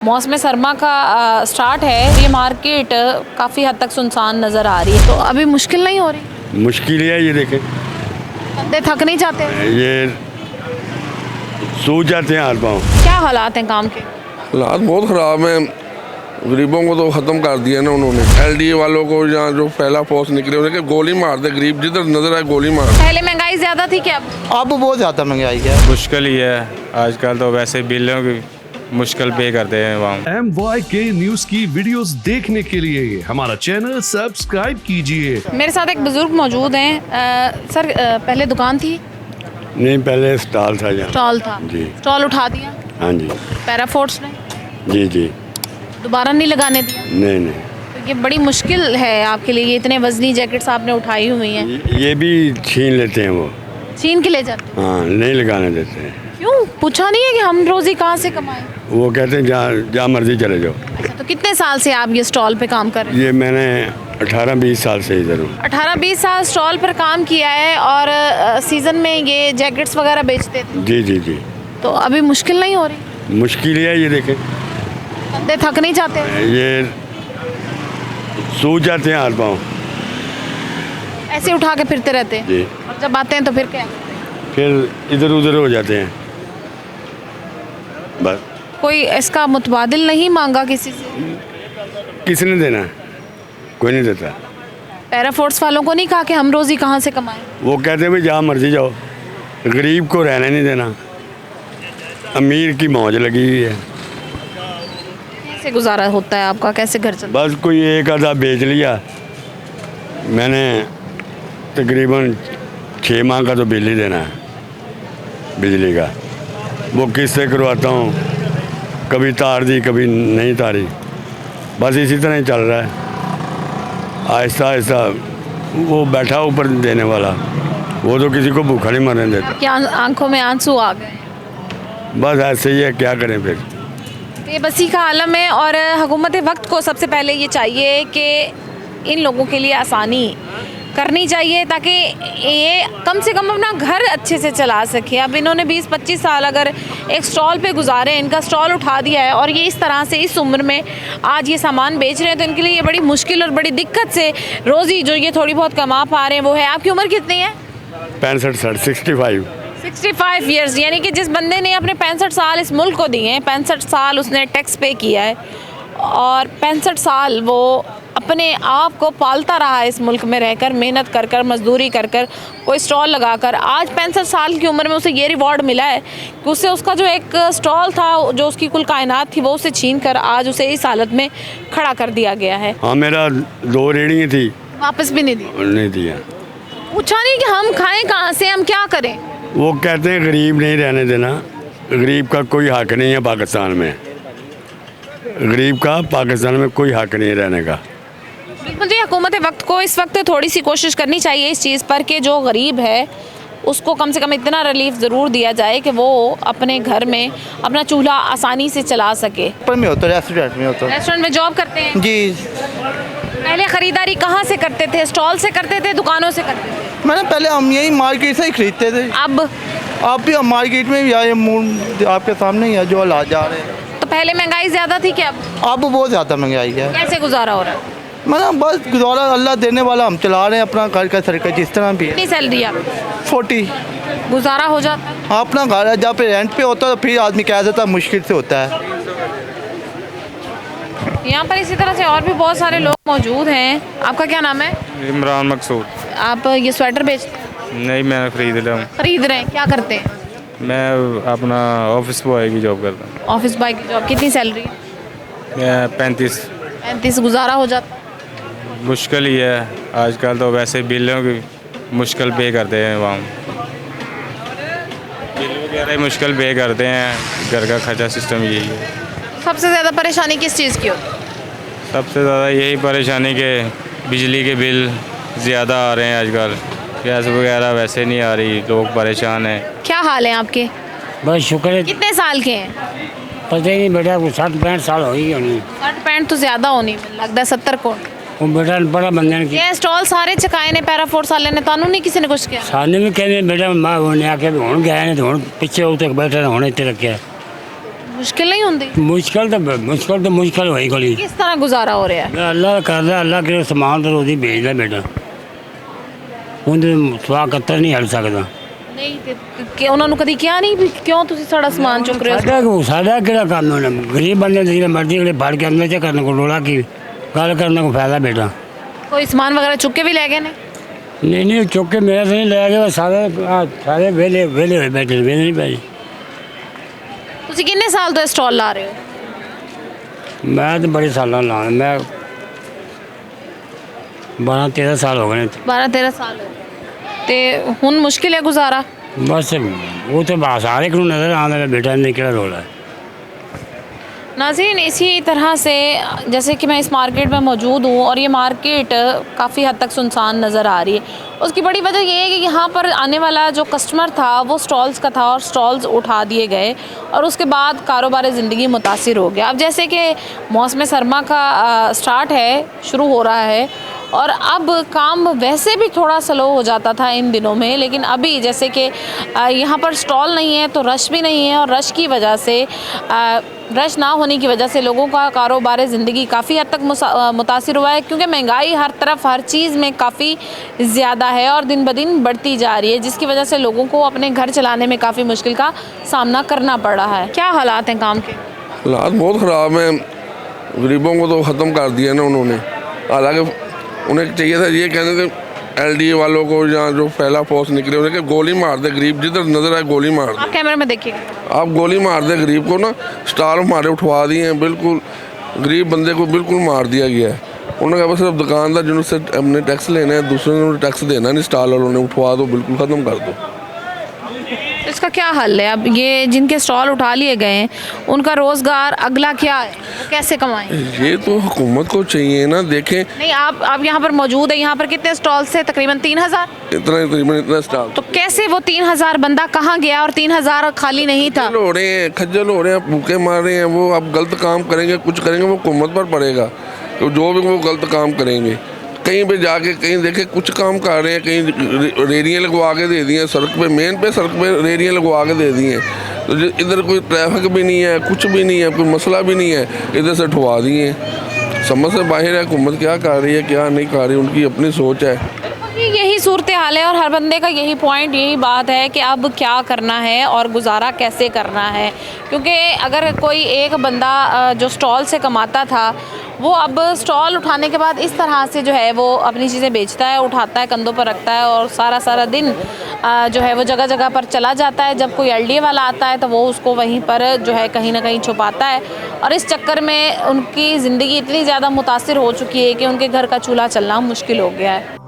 मौसम सरमा का स्टार्ट है। ये मार्केट काफ़ी हद तक सुनसान नज़र आ रही है, तो अभी मुश्किल नहीं हो रही? मुश्किल है, ये देखें, बंदे थक नहीं जाते? ये सूझ जाते हैं हाथ पाँव। क्या हालात हैं काम के? हालात बहुत ख़राब हैं। गरीबों को तो ख़त्म कर दिया ना उन्होंने। एलडीए वालों को यहाँ जो पहला फोर्स निकले उन्हें गोली मार दे, गरीब जिधर नजर आए गोली मार। पहले महंगाई ज़्यादा थी क्या? अब बहुत ज़्यादा महंगाई है। मुश्किल ही है आजकल, तो वैसे बिलों की मुश्किल पे करते हैं वहाँ। MYK न्यूज की वीडियोस देखने के लिए हमारा चैनल सब्सक्राइब कीजिए। मेरे साथ एक बुजुर्ग मौजूद हैं। सर पहले दुकान थी? नहीं, पहले स्टॉल था यहाँ। स्टॉल था जी। स्टॉल उठा दिया? हाँ जी। पैराफोर्स ने जी जी। दोबारा नहीं लगाने दिया? नहीं नहीं, तो ये बड़ी मुश्किल है आपके लिए। ये इतने वजनी जैकेट्स आपने उठाई हुई हैं, ये भी छीन लेते हैं वो। छीन के ले जाते? हाँ, नहीं लगाने देते हैं। क्यों? पूछा नहीं है कि हम रोज़ी कहाँ से कमाएं? वो कहते हैं जहाँ मर्जी चले जाओ। अच्छा, तो कितने साल से आप ये स्टॉल पे काम कर रहे हैं? ये मैंने 18-20 साल से इधर हूँ। 18-20 साल स्टॉल पर काम किया है और सीज़न में ये जैकेट्स वगैरह बेचते थे, जी जी जी। तो अभी मुश्किल नहीं हो रही? मुश्किल है, ये देखें, बंदे थक नहीं जाते? ये सूझ जाते हैं हाथ पाँव। ऐसे उठा के फिरते रहते हैं जी। और जब आते हैं तो फिर क्या? फिर इधर उधर हो जाते हैं बस। कोई इसका मुतबादिल नहीं मांगा किसी से? किसने देना? कोई नहीं देता। पैराफोर्स वालों को नहीं कहा कि हम रोज़ी कहाँ से कमाएं? वो कहते हैं भाई जहाँ मर्जी जाओ, गरीब को रहने नहीं देना, अमीर की मौज लगी हुई है। कैसे गुजारा होता है आपका? कैसे घर चलता बस कोई एक आधा बेच लिया। मैंने तकरीबन 6 माह का तो बिल ही देना है बिजली का, वो किस्त से करवाता हूँ, कभी तार दी कभी नहीं तारी, बस इसी तरह ही चल रहा है। आहिस्ता आहिस्ता वो बैठा ऊपर देने वाला, वो तो किसी को भूखा नहीं मरने देता। क्या आंखों में आंसू आ गए? बस ऐसे ही है, क्या करें फिर। बेबसी का आलम है और हुकूमत वक्त को सबसे पहले ये चाहिए कि इन लोगों के लिए आसानी करनी चाहिए ताकि ये कम से कम अपना घर अच्छे से चला सके। अब इन्होंने 20-25 साल अगर एक स्टॉल पे गुजारे, इनका स्टॉल उठा दिया है और ये इस तरह से इस उम्र में आज ये सामान बेच रहे हैं, तो इनके लिए ये बड़ी मुश्किल और बड़ी दिक्कत से रोज़ी जो ये थोड़ी बहुत कमा पा रहे हैं वो है। आपकी उम्र कितनी है? 65 ईयर्स। यानी कि जिस बंदे ने अपने 65 साल इस मुल्क को दिए हैं, 65 साल उसने टैक्स पे किया है और 65 साल वो अपने आप को पालता रहा है इस मुल्क में रहकर, मेहनत कर कर, मजदूरी कर कर, कोई स्टॉल लगाकर। आज 65 साल की उम्र में उसे ये रिवॉर्ड मिला है कि उसे उसका जो एक स्टॉल था, जो उसकी कुल कायनात थी, वो उसे छीन कर आज उसे इस हालत में खड़ा कर दिया गया है। हाँ, मेरा 2 रेहड़ियाँ थी, वापस भी नहीं दी? नहीं दिया। पूछा नहीं कि हम खाएं कहाँ से, हम क्या करें? वो कहते हैं गरीब नहीं रहने देना, गरीब का कोई हक नहीं है पाकिस्तान में, गरीब का पाकिस्तान में कोई हक नहीं है रहने का। बिल्कुल जी, हुकूमत वक्त को इस वक्त थोड़ी सी कोशिश करनी चाहिए इस चीज़ पर कि जो गरीब है उसको कम से कम इतना रिलीफ ज़रूर दिया जाए कि वो अपने घर में अपना चूल्हा आसानी से चला सके। पर में होता, रेस्टोरेंट में होता। रेस्टोरेंट में जॉब करते हैं जी। पहले ख़रीदारी कहाँ से करते थे? स्टॉल से करते थे, दुकानों से करते थे? मैंने पहले हम यही मार्केट से ही खरीदते थे। अब आप भी हम मार्केट में भी आए, मूड आपके सामने ही है जो हालात जा रहे हैं। तो पहले महंगाई ज़्यादा थी क्या? अब बहुत ज़्यादा महंगाई है। कैसे गुजारा हो रहा है? मतलब बस गुजारा अल्लाह देने वाला, हम चला रहे हैं अपना घर का सरका जिस तरह भी है। कितनी सैलरी आप? 40। गुजारा हो जाता है? हाँ, अपना घर है, जहाँ पे रेंट पे होता है तो फिर आदमी कह देता है मुश्किल से होता है। यहाँ पर इसी तरह से और भी बहुत सारे लोग मौजूद हैं। आपका क्या नाम है? इमरान मकसूद। आप ये स्वेटर बेचते हैं? नहीं, मैं खरीद लिया हूँ। खरीद रहे हैं? क्या करते हैं? मैं अपना ऑफिस बॉय की जॉब करता हूँ। ऑफिस बॉय की जॉब। कितनी सैलरी? मैं 35। 35 गुजारा हो जाता है? मुश्किल ही है आजकल, तो वैसे बिलों की मुश्किल पे करते हैं वहाँ। बिल वगैरह ही मुश्किल पे करते हैं, घर का खर्चा सिस्टम यही है। सबसे ज़्यादा परेशानी किस चीज़ की होती है? सबसे ज़्यादा यही परेशानी कि बिजली के बिल ज़्यादा आ रहे हैं आजकल, गैस वगैरह वैसे नहीं आ रही, लोग परेशान हैं। क्या हाल है आपके? बस शुक्र है। कितने साल के हैं? पता ही नहीं बेटा, 60-65 साल हो ही होनी। 60-65 तो ज़्यादा होनी, लगता है 70 को। वो बेटा बड़ा बंदे की ये स्टॉल सारे चकाए ने पैराफोर्स वाले ने, तानू नहीं किसी ने कुछ किया? सामने में कहने बेटा मैं होने आके हूँ गए ने तो हूँ पिछे उतक बैठे होने इतने रखे। मुश्किल नहीं होती? मुश्किल होई गली किस तरह गुजारा हो रहा है? अल्लाह करदा अल्लाह के समान तो रोजी भेजदा बेटा उनके सवा कत्तर नहीं हट सकदा ਨਹੀਂ ਤੇ ਕਿ ਉਹਨਾਂ ਨੂੰ ਕਦੀ ਕਿਹਾ ਨਹੀਂ ਵੀ ਕਿਉਂ ਤੁਸੀਂ ਸਾਡਾ ਸਮਾਨ ਚੁੱਕ ਰਹੇ ਹੋ? साडा केड़ा काम है गरीब बंदे जिहड़े मर्जी अगले फड़ के अंदर च करने को रोला की गल करने को फायदा बेटा ਕੋਈ ਸਮਾਨ ਵਗੈਰਾ ਚੁੱਕ ਕੇ ਵੀ ਲੈ ਗਏ ਨੇ? नहीं चुक के मेरे से नहीं ले गए सारे वेले वेले हुए बैठे वेले नहीं भाई ਤੁਸੀਂ ਕਿੰਨੇ ਸਾਲ ਤੋਂ ਸਟਾਲ ਲਾ ਰਹੇ ਹੋ? मैं तो बड़े साल ला मैं 12-13 साल हो गए 12-13 ਸਾਲ ਹੋ ਗਏ ਤੇ ਹੁਣ ਮੁਸ਼ਕਿਲ ਹੈ ਗੁਜ਼ਾਰਾ? बस वो तो बस सारे को नजर आने बेटा ने क्या रोला है नाज़रीन इसी तरह से जैसे कि मैं इस मार्केट में मौजूद हूँ और ये मार्केट काफ़ी हद तक सुनसान नज़र आ रही है। उसकी बड़ी वजह ये है कि यहाँ पर आने वाला जो कस्टमर था वो स्टॉल्स का था और स्टॉल्स उठा दिए गए और उसके बाद कारोबार ज़िंदगी मुतासिर हो गया। अब जैसे कि मौसम सरमा का स्टार्ट है, शुरू हो रहा है और अब काम वैसे भी थोड़ा स्लो हो जाता था इन दिनों में, लेकिन अभी जैसे कि यहाँ पर स्टॉल नहीं है तो रश भी नहीं है और रश की वजह से रश ना होने की वजह से लोगों का कारोबार ज़िंदगी काफ़ी हद तक मुतासिर हुआ है क्योंकि महंगाई हर तरफ हर चीज़ में काफ़ी ज़्यादा है और दिन ब दिन बढ़ती जा रही है, जिसकी वजह से लोगों को अपने घर चलाने में काफ़ी मुश्किल का सामना करना पड़ रहा है। क्या हालात हैं काम के? हालात बहुत ख़राब हैं, गरीबों को तो ख़त्म कर दिया ना उन्होंने। हालांकि उन्हें चाहिए था ये कहने थे LDA वालों को या जो पहला फोर्स निकले उन्हें कि गोली मार दे, गरीब जिधर नजर आए गोली मार दे। आप कैमरे में देखिए, आप गोली मार दे गरीब को ना, स्टॉल हमारे उठवा दिए हैं, बिल्कुल गरीब बंदे को बिल्कुल मार दिया गया है। उन्होंने कहा सिर्फ दुकानदार जिनसे अपने टैक्स लेना है, दूसरे ने टैक्स देना नहीं, स्टॉल वालों ने उठवा दो, बिल्कुल ख़त्म कर दो। इसका क्या हल है? अब ये जिनके स्टॉल उठा लिए गए हैं उनका रोज़गार अगला क्या है, वो कैसे कमाएं? ये तो हुकूमत को चाहिए ना, देखें। नहीं आप यहाँ पर मौजूद है, यहाँ पर कितने स्टॉल से? तकरीबन 3000। इतना स्टॉल तो कैसे वो 3000 बंदा कहाँ गया और 3000 खाली नहीं था? खज्जल हो रहे हैं, भूखे मार रहे हैं। वो अब गलत काम करेंगे, कुछ करेंगे, वो हुकूमत पर पड़ेगा। तो जो भी वो गलत काम करेंगे, कहीं पे जाके कहीं देखे कुछ काम कर रहे हैं, कहीं रेहड़ियाँ लगवा के दे दी हैं सड़क पे, मेन पे सड़क पे रेहड़ियाँ लगवा के दे दी हैं। तो इधर कोई ट्रैफिक भी नहीं है, कुछ भी नहीं है, कोई मसला भी नहीं है, इधर से उठवा दिए। समझ से बाहर है हुकूमत क्या कर रही है क्या नहीं कर रही, उनकी अपनी सोच है। यही सूरत हाल है और हर बंदे का यही पॉइंट, यही बात है कि अब क्या करना है और गुजारा कैसे करना है। क्योंकि अगर कोई एक बंदा जो स्टॉल से कमाता था वो अब स्टॉल उठाने के बाद इस तरह से जो है वो अपनी चीज़ें बेचता है, उठाता है, कंधों पर रखता है और सारा दिन जो है वो जगह जगह पर चला जाता है। जब कोई LDA वाला आता है तो वो उसको वहीं पर जो है कहीं ना कहीं छुपाता है और इस चक्कर में उनकी ज़िंदगी इतनी ज़्यादा मुतासिर हो चुकी है कि उनके घर का चूल्हा चलना मुश्किल हो गया है।